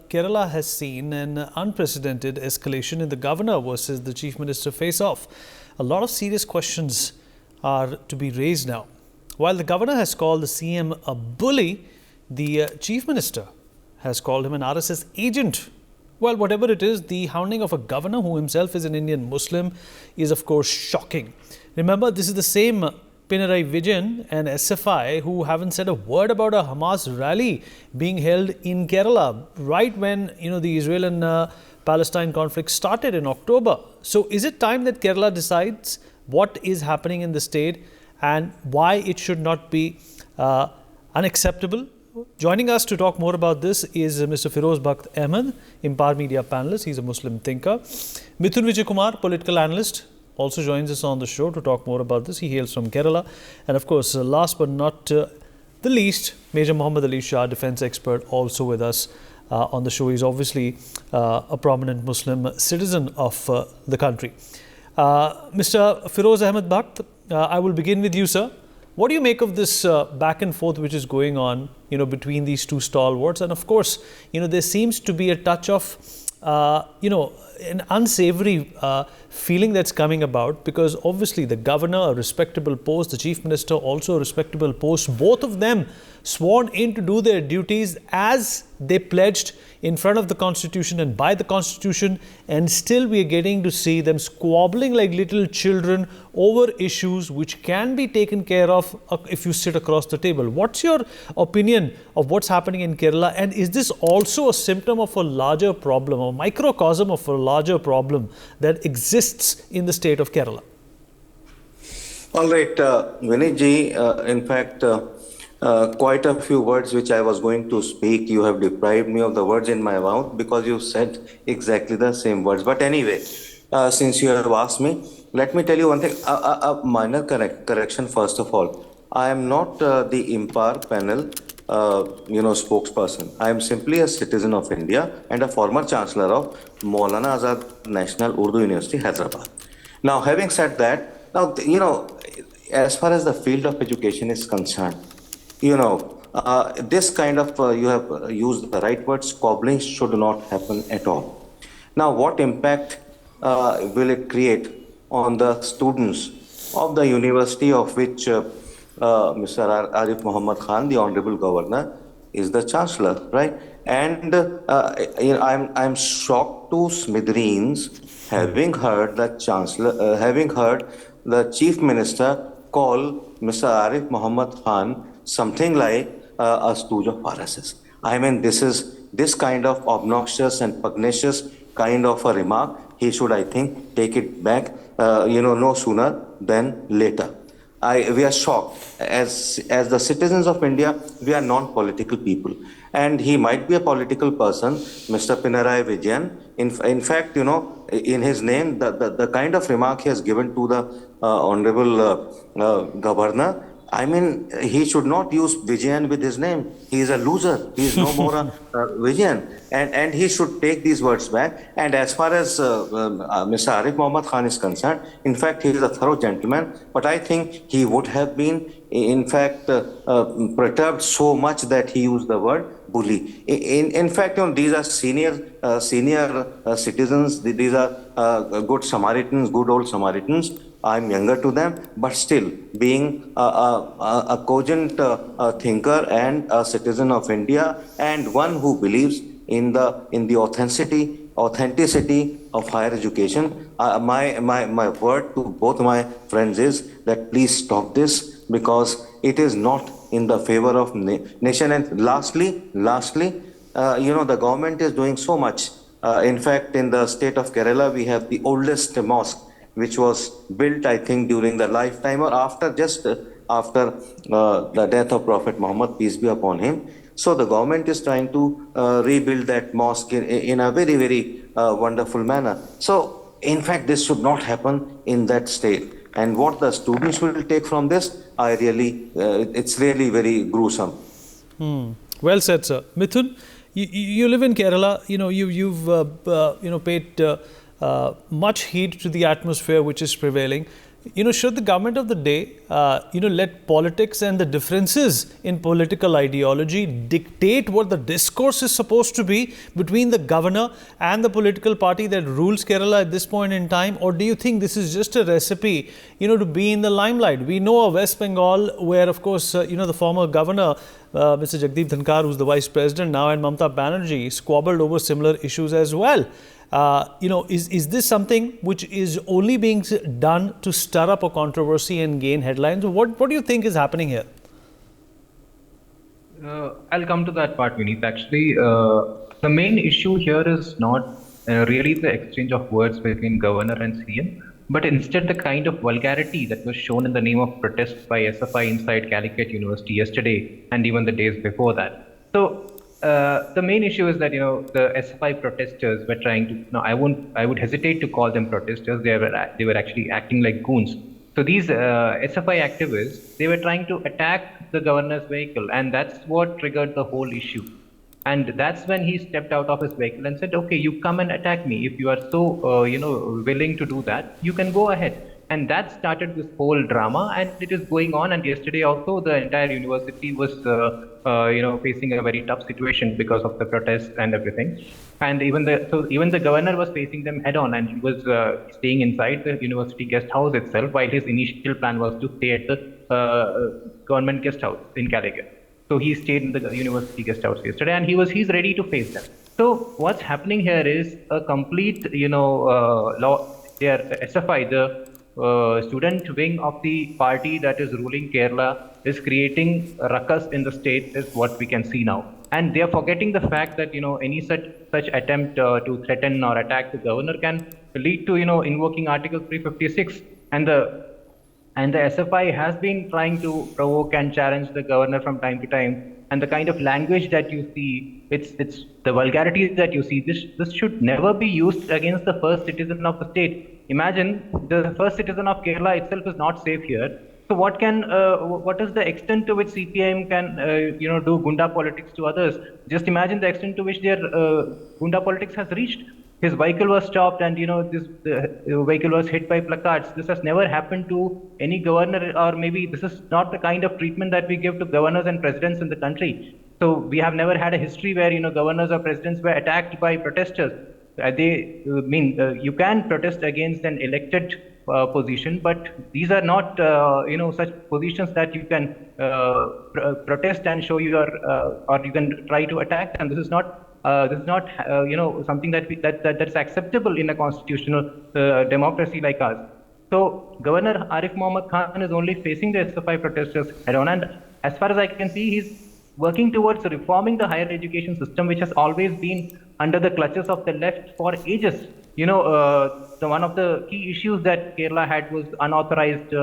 Kerala has seen an unprecedented escalation in the governor versus the chief minister face-off. A lot of serious questions are to be raised now. While the governor has called the CM a bully, the chief minister has called him an RSS agent. Well, whatever it is, the hounding of a governor who himself is an Indian Muslim is, of course, shocking. Remember, this is the same Pinarayi Vijayan and SFI who haven't said a word about a Hamas rally being held in Kerala right when the Israel and Palestine conflict started in October. So is it time that Kerala decides what is happening in the state and why it should not be unacceptable? Joining us to talk more about this is Mr. Feroz Bakht Ahmed, Impar Media panelist. He's a Muslim thinker. Mithun Vijay Kumar, political analyst, also joins us on the show to talk more about this. He hails from Kerala. And of course, last but not the least, Major Muhammad Ali Shah, defense expert, also with us on the show. He's obviously a prominent Muslim citizen of the country. Mr. Feroz Ahmed Bakht, I will begin with you, sir. What do you make of this back and forth which is going on, between these two stalwarts? And of course, there seems to be a touch of, an unsavory feeling that's coming about, because obviously the governor, a respectable post, the chief minister, also a respectable post, both of them sworn in to do their duties as they pledged in front of the Constitution and by the Constitution, and still we are getting to see them squabbling like little children over issues which can be taken care of if you sit across the table. What's your opinion of what's happening in Kerala, and is this also a symptom of a larger problem, a microcosm of a larger problem that exists in the state of Kerala? All right, Vinay ji, in fact, quite a few words which I was going to speak, you have deprived me of the words in my mouth because you said exactly the same words. But anyway, since you have asked me, let me tell you one thing, a minor correction first of all. I am not the Impar panel, spokesperson. I am simply a citizen of India and a former chancellor of Maulana Azad National Urdu University, Hyderabad. Now, having said that, now, as far as the field of education is concerned, this kind of, you have used the right word, squabbling should not happen at all. Now, what impact will it create on the students of the university of which Mr. Arif Muhammad Khan, the Honorable Governor, is the Chancellor, right? And I'm shocked to smithereens having heard the Chancellor, having heard the Chief Minister call Mr. Arif Muhammad Khan something like a stooge of RSS. I mean, this kind of obnoxious and pugnacious kind of a remark, he should, I think, take it back, no sooner than later. We are shocked. As the citizens of India, we are non-political people. And he might be a political person, Mr. Pinarayi Vijayan. In fact, in his name, the kind of remark he has given to the Honorable Governor, I mean, he should not use Vijayan with his name. He is a loser. He is no more a Vijayan. And he should take these words back. And as far as Mr. Arif Muhammad Khan is concerned, in fact, he is a thorough gentleman. But I think he would have been, in fact, perturbed so much that he used the word bully. In fact, these are senior citizens. These are good Samaritans, good old Samaritans. I'm younger to them, but still being a cogent thinker and a citizen of India, and one who believes in the authenticity of higher education. My word to both my friends is that please stop this, because it is not in the favor of nation. And lastly, the government is doing so much. In fact, in the state of Kerala, we have the oldest mosque, which was built, I think, during the lifetime or after the death of Prophet Muhammad, peace be upon him. So the government is trying to rebuild that mosque in a very, very wonderful manner. So, in fact, this should not happen in that state. And what the students will take from this, it's really very gruesome. Well said, sir. Mithun, you live in Kerala. You've paid much heed to the atmosphere which is prevailing. should the government of the day, let politics and the differences in political ideology dictate what the discourse is supposed to be between the governor and the political party that rules Kerala at this point in time? Or do you think this is just a recipe, to be in the limelight? We know of West Bengal, where, of course, the former governor, Mr. Jagdeep Dhankar, who's the vice president now, and Mamata Banerjee squabbled over similar issues as well. Is this something which is only being done to stir up a controversy and gain headlines? What do you think is happening here? I'll come to that part, Vineet. Actually, the main issue here is not really the exchange of words between governor and CM, but instead the kind of vulgarity that was shown in the name of protests by SFI inside Calicut University yesterday and even the days before that. So the main issue is that the SFI protesters were trying to. I would hesitate to call them protesters. They were actually acting like goons. So these SFI activists, they were trying to attack the governor's vehicle, and that's what triggered the whole issue. And that's when he stepped out of his vehicle and said, "Okay, you come and attack me. If you are so willing to do that, you can go ahead." And that started this whole drama, and it is going on. And yesterday also, the entire university was, facing a very tough situation because of the protests and everything. And even the governor was facing them head on, and he was staying inside the university guest house itself, while his initial plan was to stay at the government guest house in Calicut. So he stayed in the university guest house yesterday, and he's ready to face them. So what's happening here is a complete, SFI, the student wing of the party that is ruling Kerala, is creating a ruckus in the state, is what we can see now. And they are forgetting the fact that any such attempt to threaten or attack the governor can lead to invoking Article 356. And the SFI has been trying to provoke and challenge the governor from time to time. And the kind of language that you see, it's the vulgarity that you see. This should never be used against the first citizen of the state. Imagine the first citizen of Kerala itself is not safe here. So what is the extent to which CPIM can do gunda politics to others? Just imagine the extent to which their gunda politics has reached. His vehicle was stopped, and the vehicle was hit by placards. This has never happened to any governor, or maybe this is not the kind of treatment that we give to governors and presidents in the country. So we have never had a history where governors or presidents were attacked by protesters. You can protest against an elected position, but these are not such positions that you can protest and show your or you can try to attack. And this is not something that's acceptable in a constitutional democracy like ours. So Governor Arif Mohammad Khan is only facing the SFI protesters head on, and as far as I can see, he's working towards reforming the higher education system, which has always been under the clutches of the left for ages. One of the key issues that Kerala had was unauthorized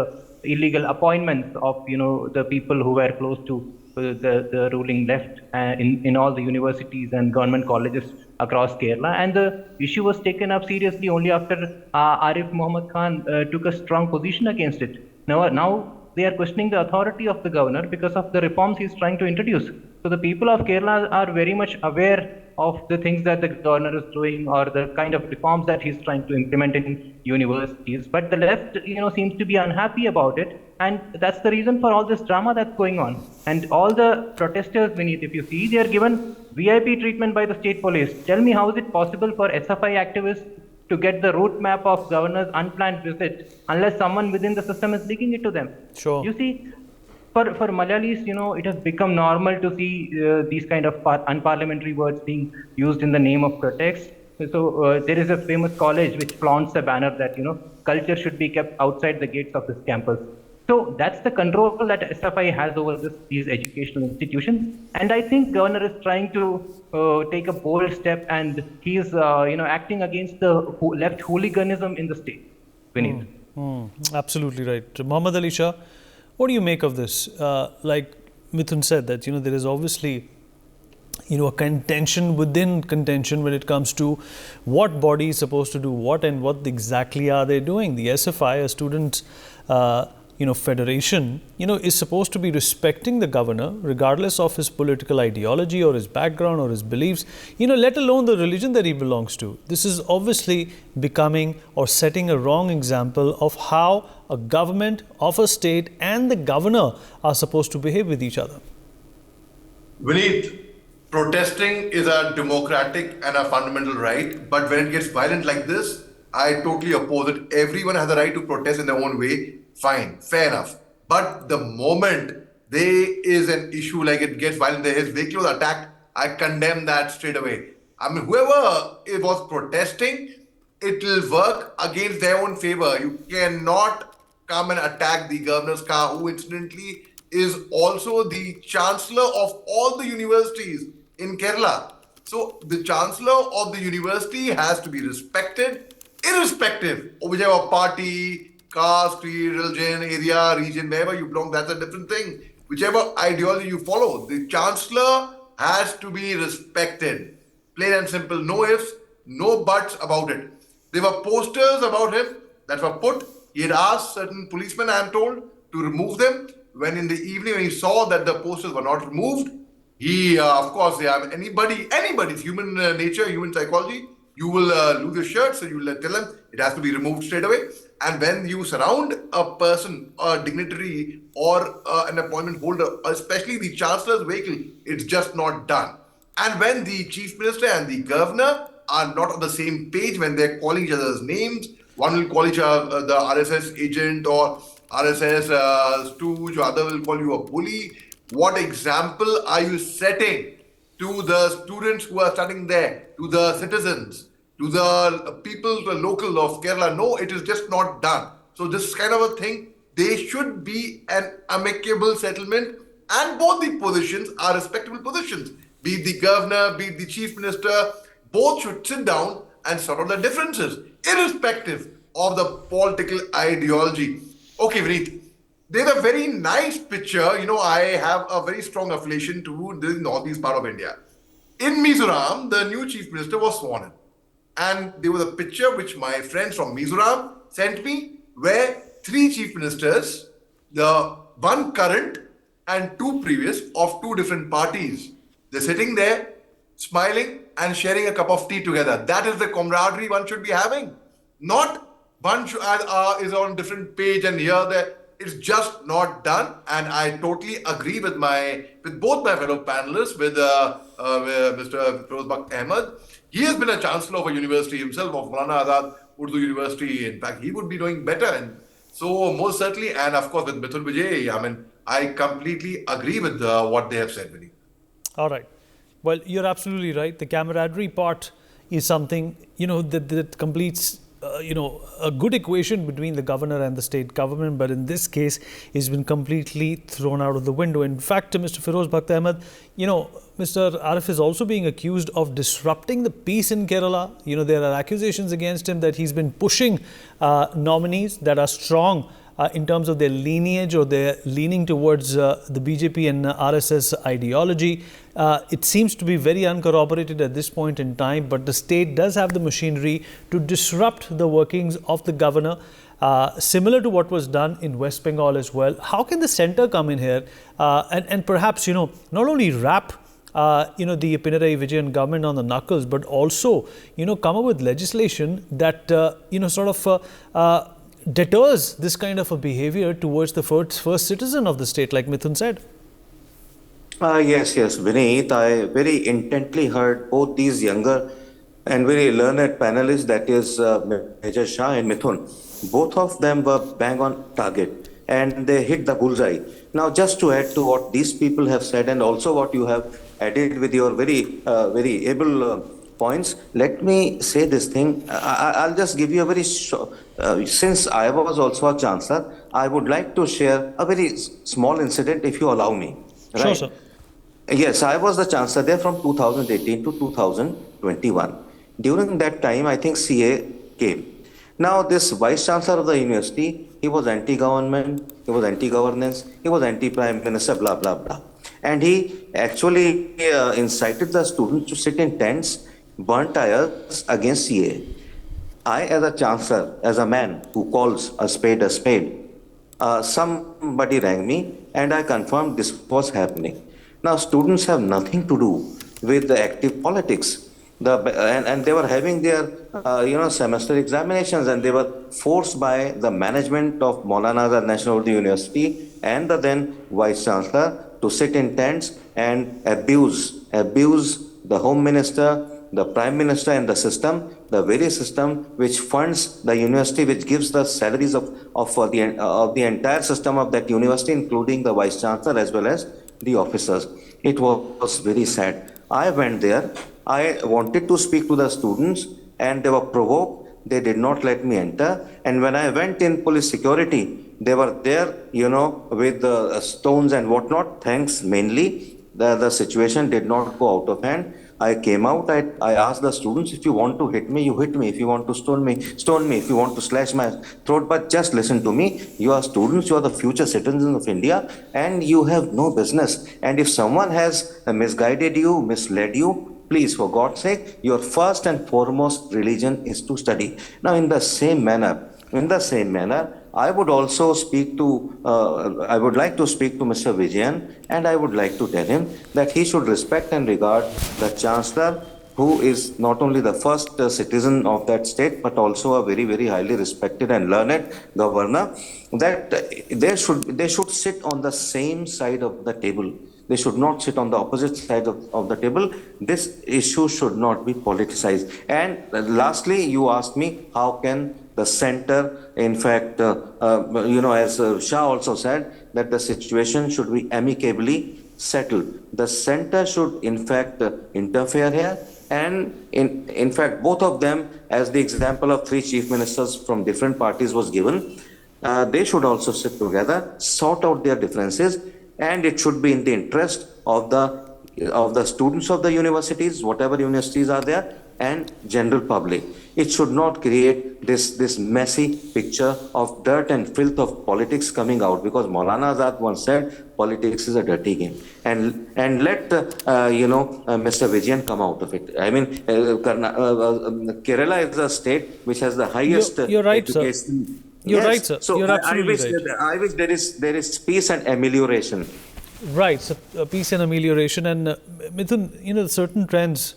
illegal appointments of the people who were close to the ruling left in all the universities and government colleges across Kerala. And the issue was taken up seriously only after Arif Mohammad Khan took a strong position against it. Now they are questioning the authority of the governor because of the reforms he's trying to introduce. So the people of Kerala are very much aware of the things that the governor is doing, or the kind of reforms that he's trying to implement in universities. But the left, seems to be unhappy about it. And that's the reason for all this drama that's going on. And all the protesters, Vineet, if you see, they are given VIP treatment by the state police. Tell me, how is it possible for SFI activists to get the route map of governor's unplanned visit unless someone within the system is leaking it to them? Sure. You see, for Malayalis, it has become normal to see these kind of unparliamentary words being used in the name of protest. So there is a famous college which flaunts a banner that, culture should be kept outside the gates of this campus. So that's the control that SFI has over these educational institutions. And I think governor is trying to take a bold step, and he is, acting against the left hooliganism in the state. Vineet. Absolutely right. Muhammad Ali Shah, what do you make of this? Like Mithun said, that there is obviously a contention within contention when it comes to what body is supposed to do what and what exactly are they doing. The SFI, a student federation, is supposed to be respecting the governor regardless of his political ideology or his background or his beliefs, let alone the religion that he belongs to. This is obviously becoming or setting a wrong example of how a government of a state and the governor are supposed to behave with each other. Vineet, protesting is a democratic and a fundamental right, but when it gets violent like this, I totally oppose it. Everyone has a right to protest in their own way. Fine, fair enough. But the moment there is an issue like it gets violent, his vehicle was attacked, I condemn that straight away. I mean, whoever it was protesting, it will work against their own favor. You cannot come and attack the governor's car, who incidentally is also the chancellor of all the universities in Kerala. So the chancellor of the university has to be respected, irrespective of whichever party, caste, creed, religion, area, region, wherever you belong. That's a different thing. Whichever ideology you follow, the chancellor has to be respected. Plain and simple. No ifs, no buts about it. There were posters about him that were put. He had asked certain policemen, I am told, to remove them. When in the evening, when he saw that the posters were not removed, he, of course, anybody's human nature, human psychology, you will lose your shirt, so you will tell them it has to be removed straight away. And when you surround a person, a dignitary, or an appointment holder, especially the chancellor's vehicle, it's just not done. And when the chief minister and the governor are not on the same page, when they're calling each other's names, one will call each other the RSS agent or RSS stooge, or other will call you a bully. What example are you setting to the students who are studying there, to the citizens, to the people, the local of Kerala? No, it is just not done. So this kind of a thing, there should be an amicable settlement, and both the positions are respectable positions. Be it the governor, be it the chief minister, both should sit down and sort out the differences, irrespective of the political ideology. Okay, Vineet, there's a very nice picture. I have a very strong affiliation to the northeast part of India. In Mizoram, the new chief minister was sworn in. And there was a picture which my friends from Mizoram sent me, where 3 chief ministers, the one current and 2 previous of 2 different parties, they're sitting there, smiling and sharing a cup of tea together. That is the camaraderie one should be having. Not one is on different page and here, there. It's just not done. And I totally agree with both my fellow panelists, with Mr. Feroz Ahmed. He has been a chancellor of a university himself, of Maulana Azad Urdu University. In fact, he would be doing better. And so most certainly, and of course with Mithun Vijay, I completely agree with what they have said, Vinny. All right. Well, you're absolutely right. The camaraderie part is something, that completes, a good equation between the governor and the state government. But in this case, it's been completely thrown out of the window. In fact, Mr. Feroz Ahmed, Mr. Arif is also being accused of disrupting the peace in Kerala. There are accusations against him that he's been pushing nominees that are strong in terms of their lineage or their leaning towards the BJP and RSS ideology. It seems to be very uncorroborated at this point in time, but the state does have the machinery to disrupt the workings of the governor, similar to what was done in West Bengal as well. How can the centre come in here and perhaps, not only wrap the Pinarayi Vijayan government on the knuckles, but also, come up with legislation that, deters this kind of a behavior towards the first citizen of the state, like Mithun said? Yes, Vineet, I very intently heard both these younger and very learned panelists, that is Major Shah and Mithun. Both of them were bang on target and they hit the bullseye. Now, just to add to what these people have said and also what you have added with your very able points, let me say this thing. I'll just give you a very short, since I was also a chancellor, I would like to share a very small incident, if you allow me. Right? Sure, sir. Yes, I was the chancellor there from 2018 to 2021. During that time, I think CA came. Now, this vice chancellor of the university, he was anti-government, he was anti-governance, he was anti-prime minister, blah, blah, blah. And he actually incited the students to sit in tents, burn tires against CA. I, as a chancellor, as a man who calls a spade, somebody rang me and I confirmed this was happening. Now, students have nothing to do with the active politics. And they were having their semester examinations, and they were forced by the management of Maulana Azad National Urdu University and the then Vice Chancellor to sit in tents and abuse the Home Minister, the Prime Minister, and the system, the very system which funds the university, which gives the salaries of the entire system of that university, including the Vice Chancellor as well as the officers. It was very sad. I went there. I wanted to speak to the students, and they were provoked. They did not let me enter. And when I went in police security, they were there, with the stones and whatnot. Thanks mainly, the situation did not go out of hand. I came out. I asked the students, if you want to hit me, you hit me. If you want to stone me, stone me. If you want to slash my throat, but just listen to me. You are students. You are the future citizens of India, and you have no business. And if someone has misguided you, misled you, please, for God's sake, your first and foremost religion is to study. Now, in the same manner, I would also speak to, I would like to speak to Mr. Vijayan, and I would like to tell him that he should respect and regard the Chancellor, who is not only the first citizen of that state, but also a very, very highly respected and learned governor, that they should sit on the same side of the table. They should not sit on the opposite side of the table. This issue should not be politicized. And lastly, you asked me, how can the center, in fact, as Shah also said, that the situation should be amicably settled. The center should, in fact, interfere here. And in fact, both of them, as the example of three chief ministers from different parties was given, they should also sit together, sort out their differences, and it should be in the interest of the students of the universities, whatever universities are there, and general public. It should not create this messy picture of dirt and filth of politics coming out, because Maulana Azad once said, politics is a dirty game. And let Mr. Vijayan come out of it. I mean, Kerala is a state which has the highest You're right, sir. education. You're Yes. right, sir. So You're absolutely right. I wish there is peace and amelioration. Right, so peace and amelioration. And Mithun, certain trends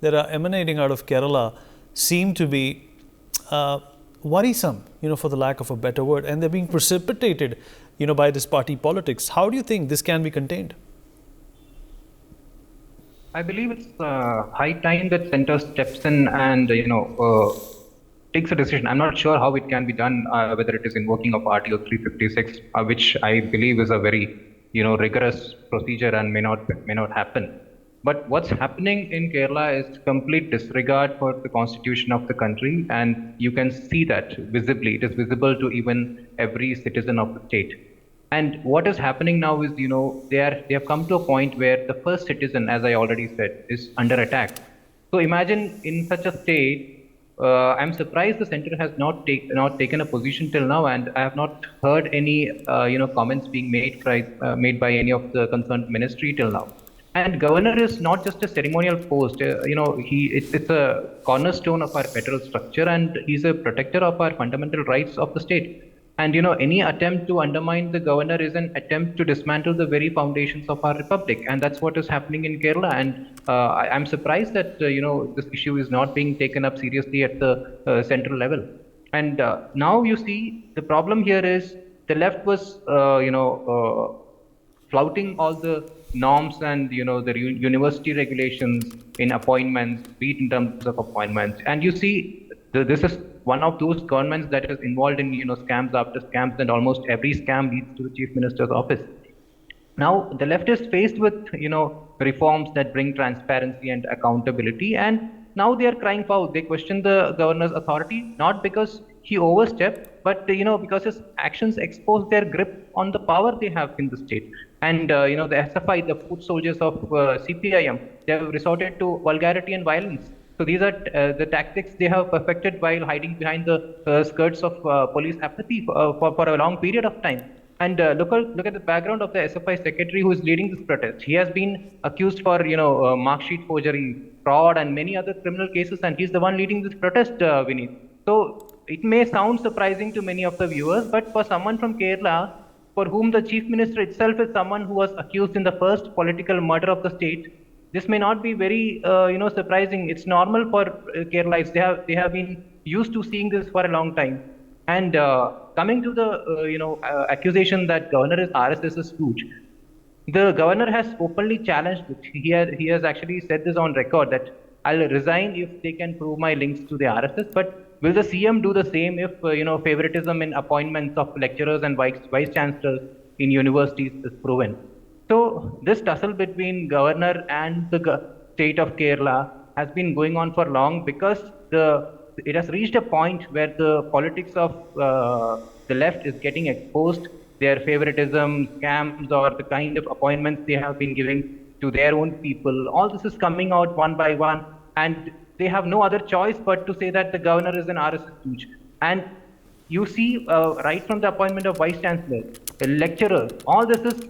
that are emanating out of Kerala seem to be worrisome, for the lack of a better word, and they're being precipitated, by this party politics. How do you think this can be contained? I believe it's high time that center steps in and takes a decision. I'm not sure how it can be done, whether it is invoking of Article 356, which I believe is a very rigorous procedure and may not happen. But what's happening in Kerala is complete disregard for the constitution of the country, and you can see that visibly. It is visible to even every citizen of the state. And what is happening now is, they have come to a point where the first citizen, as I already said, is under attack. So imagine in such a state, I'm surprised the center has not taken a position till now, and I have not heard any comments being made by any of the concerned ministry till now. And governor is not just a ceremonial post. It's a cornerstone of our federal structure, and he's a protector of our fundamental rights of the state. And any attempt to undermine the governor is an attempt to dismantle the very foundations of our republic, and that's what is happening in Kerala. And I'm surprised that this issue is not being taken up seriously at the central level. And now you see the problem here is the left was flouting all the norms and the university regulations in appointments, be it in terms of appointments. And you see, this is one of those governments that is involved in scams after scams, and almost every scam leads to the chief minister's office. Now the left is faced with reforms that bring transparency and accountability, and now they are crying foul. They question the governor's authority, not because he overstepped, but because his actions expose their grip on the power they have in the state. And the SFI, the foot soldiers of CPIM, they have resorted to vulgarity and violence. So these are the tactics they have perfected while hiding behind the skirts of police apathy for a long period of time. And look at the background of the SFI secretary who is leading this protest. He has been accused for mark sheet forgery, fraud, and many other criminal cases, and he's the one leading this protest, Vineet. So it may sound surprising to many of the viewers, but for someone from Kerala, for whom the chief minister itself is someone who was accused in the first political murder of the state, this may not be very, surprising. It's normal for Keralites. They have been used to seeing this for a long time. And coming to the, accusation that governor is RSS is huge. The governor has openly challenged it. He has actually said this on record that I'll resign if they can prove my links to the RSS. But will the CM do the same if favoritism in appointments of lecturers and vice chancellors in universities is proven? So this tussle between governor and the state of Kerala has been going on for long because it has reached a point where the politics of the left is getting exposed. Their favoritism, scams, or the kind of appointments they have been giving to their own people. All this is coming out one by one, and they have no other choice but to say that the governor is an RSS stooge. And you see, right from the appointment of vice chancellor, lecturers, all this is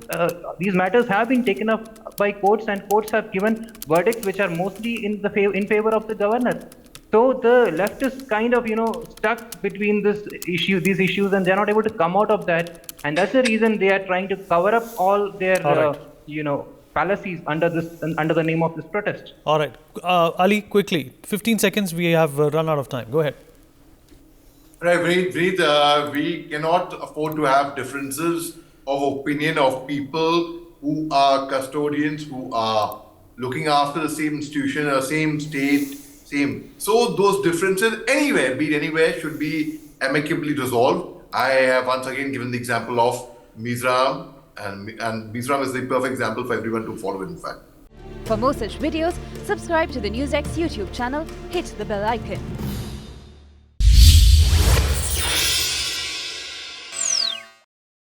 these matters have been taken up by courts, and courts have given verdicts which are mostly in favor of the governor. So the left is kind of, stuck between these issues, and they're not able to come out of that. And that's the reason they are trying to cover up all their, fallacies under the name of this protest. All right. Ali, quickly, 15 seconds, we have run out of time. Go ahead. Right, Vineet, we cannot afford to have differences of opinion of people who are custodians, who are looking after the same institution or same state. So those differences anywhere, be it anywhere, should be amicably resolved. I have once again given the example of Mizoram, and Mizoram is the perfect example for everyone to follow, in fact. For more such videos, subscribe to the NewsX YouTube channel, hit the bell icon.